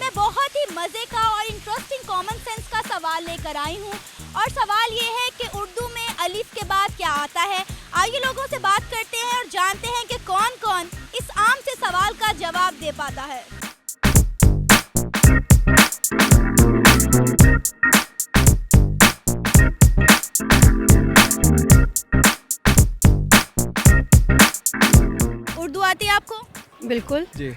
मैं बहुत ही मज़े का और इंटरेस्टिंग कॉमन सेंस का सवाल लेकर आई हूँ और सवाल ये है कि उर्दू में अलिफ के बाद क्या आता है। आइए लोगों से बात करते हैं और जानते हैं कि कौन कौन इस आम से सवाल का जवाब दे पाता है। उर्दू आती है आपको? बिल्कुल। जी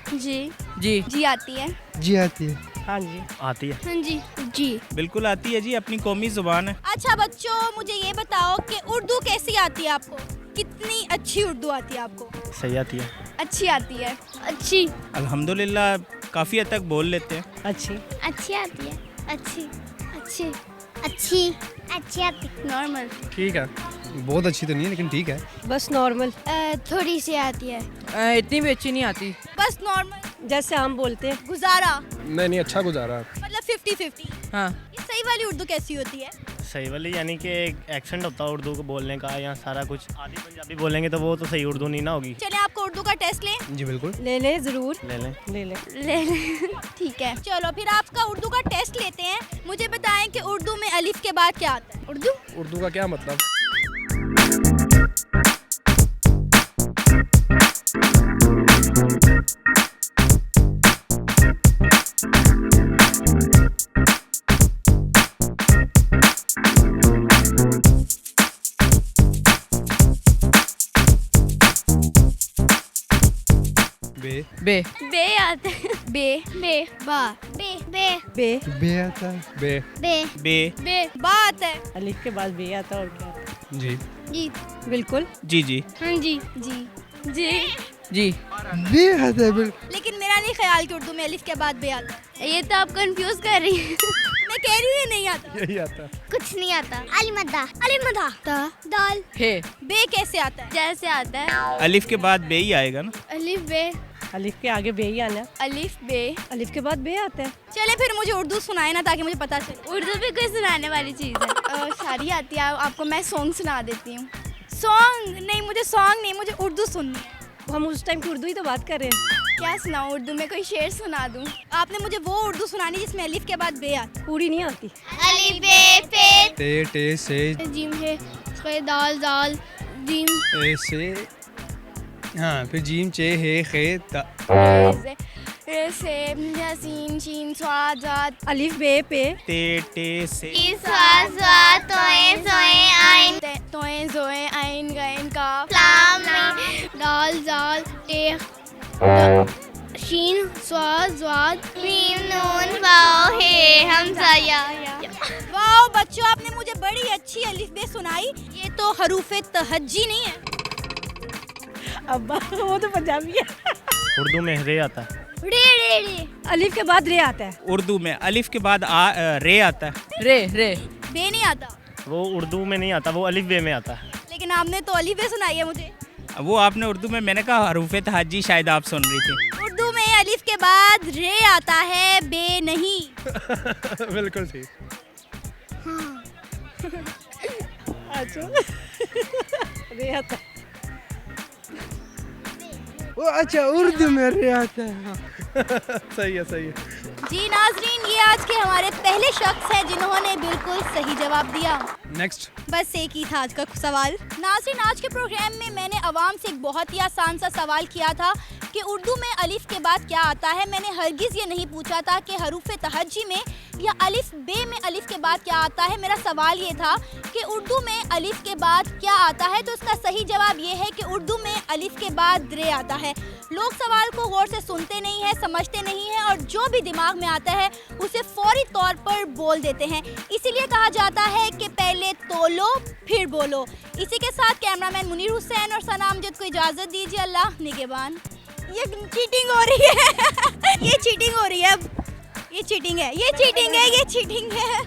जी जी आती है। जी आती है। हाँ जी आती है। हाँ जी जी बिल्कुल आती है जी, अपनी कौमी जुबान है। अच्छा बच्चों, मुझे ये बताओ कि उर्दू कैसी आती है आपको? कितनी अच्छी उर्दू आती है आपको? सही आती है। अच्छी आती है। अच्छी अल्हम्दुलिल्लाह काफ़ी हद तक बोल लेते हैं। अच्छी अच्छी आती है। अच्छी अच्छी अच्छी अच्छी आती। नॉर्मल। ठीक है, बहुत अच्छी तो नहीं है लेकिन ठीक है। बस नॉर्मल, थोड़ी सी आती है। इतनी भी अच्छी नहीं आती। बस नॉर्मल, जैसे हम बोलते हैं। गुजारा, नहीं अच्छा गुजारा। मतलब 50-50। हाँ, ये सही वाली उर्दू कैसी होती है? सही वाली यानी कि एक एक्सेंट होता है उर्दू को बोलने का, या सारा कुछ आधी पंजाबी बोलेंगे तो वो तो सही उर्दू नहीं ना होगी। चले आपको उर्दू का टेस्ट लें। जी बिल्कुल। ले ले जरूर ले लें। ले ले। ले ठीक है, चलो फिर आपका उर्दू का टेस्ट लेते हैं। मुझे बताएं कि उर्दू में अलिफ के बाद क्या आता है? उर्दू का क्या मतलब? बे बे बे आता है। बे बे बा बे बे बे बे आता है। बे बे बे बे बा आता है। अलिफ के बाद बे आता है और क्या आता है? जी जी बिल्कुल। जी जी हाँ जी जी जी। जी बे आता है बिल्कुल। लेकिन मेरा नहीं ख्याल कि उर्दू में अलिफ के बाद बे आता है। ये तो आप कंफ्यूज कर रही हैं। मैं कह रही हूँ ये नहीं आता। यही आता है। कुछ नहीं आता। अलिमदा ता दाल। हे बे कैसे आता है? जैसे आता है अलिफ के बाद बे ही आएगा ना। अलिफ बे। अलिफ के आगे बे ही आना है। अलिफ बे। अलिफ के बाद बे आता है। चले फिर मुझे उर्दू सुनाए ना, ताकि मुझे पता चले। उर्दू भी कोई सुनाने वाली चीज़ है। सारी आती है। आपको मैं सॉन्ग सुना देती हूँ। सॉन्ग नहीं, मुझे सॉन्ग नहीं, मुझे उर्दू सुननी है। हम उस टाइम की उर्दू ही तो बात कर रहे हैं। क्या सुनाऊँ उर्दू में? कोई शेर सुना दूँ? आपने मुझे वो उर्दू सुनानी जिसमें अलिफ के बाद बे आता। पूरी नहीं आती। अलिफ बे पे टे से जिम है, खे दाल दाल जिम ए से, हाँ फिर जीम चे हे खे ता। से सीन शीन स्वाद जात अलिफ बे पे टे से स्वाद स्वाद तोए जोए आइन तोए जोए आइन गाइन का फ्लाम दाल दाल टे शीन स्वाद स्वाद मीम नून वाओ हे हमजा या। वाओ बच्चों, आपने मुझे बड़ी अच्छी अलिफ बे सुनाई। ये तो हरूफे तहज्जी नहीं है। अब्बा वो तो पंजाबी है। उर्दू में रे आता है। रे रे रे। अलिफ के बाद रे आता है। उर्दू में अलिफ के बाद रे आता है। रे रे बे नहीं आता। वो उर्दू में नहीं आता, वो अलिफ बे में आता है। लेकिन आपने तो अलिफ बे सुनाई है मुझे। वो आपने उर्दू में, मैंने कहा हरूफ तहज्जी, शायद आप सुन रही थी। उर्दू में अलिफ के बाद रे आता है, बे नहीं। बिल्कुल ठीक। अच्छा रे आता है। ओ अच्छा, उर्दू में रे आता है। सही है सही है। जी नाजरीन, ये आज के हमारे पहले शख्स हैं जिन्होंने बिल्कुल सही जवाब दिया। नेक्स्ट। बस एक ही था आज का सवाल। नाज़रीन, आज के प्रोग्राम में मैंने आवाम से एक बहुत ही आसान सा सवाल किया था कि उर्दू में अलिफ के बाद क्या आता है। मैंने हरगिज़ ये नहीं पूछा था कि हरूफ तहज्जी में या अलिफ बे में अलिफ के बाद क्या आता है। मेरा सवाल ये था कि उर्दू में अलिफ के बाद क्या आता है। तो इसका सही जवाब ये है कि उर्दू में अलिफ के बाद रे आता है। लोग सवाल को गौर से सुनते नहीं हैं, समझते नहीं हैं और जो भी दिमाग में आता है उसे फौरी तौर पर बोल देते हैं। इसीलिए कहा जाता है कि पहले तोलो फिर बोलो। इसी के साथ कैमरामैन मुनीर हुसैन और सना अमजद को इजाज़त दीजिए। अल्लाह निगहबान। ये चीटिंग हो रही है। ये चीटिंग हो रही है। अब ये चीटिंग है, ये चीटिंग है, ये चीटिंग है।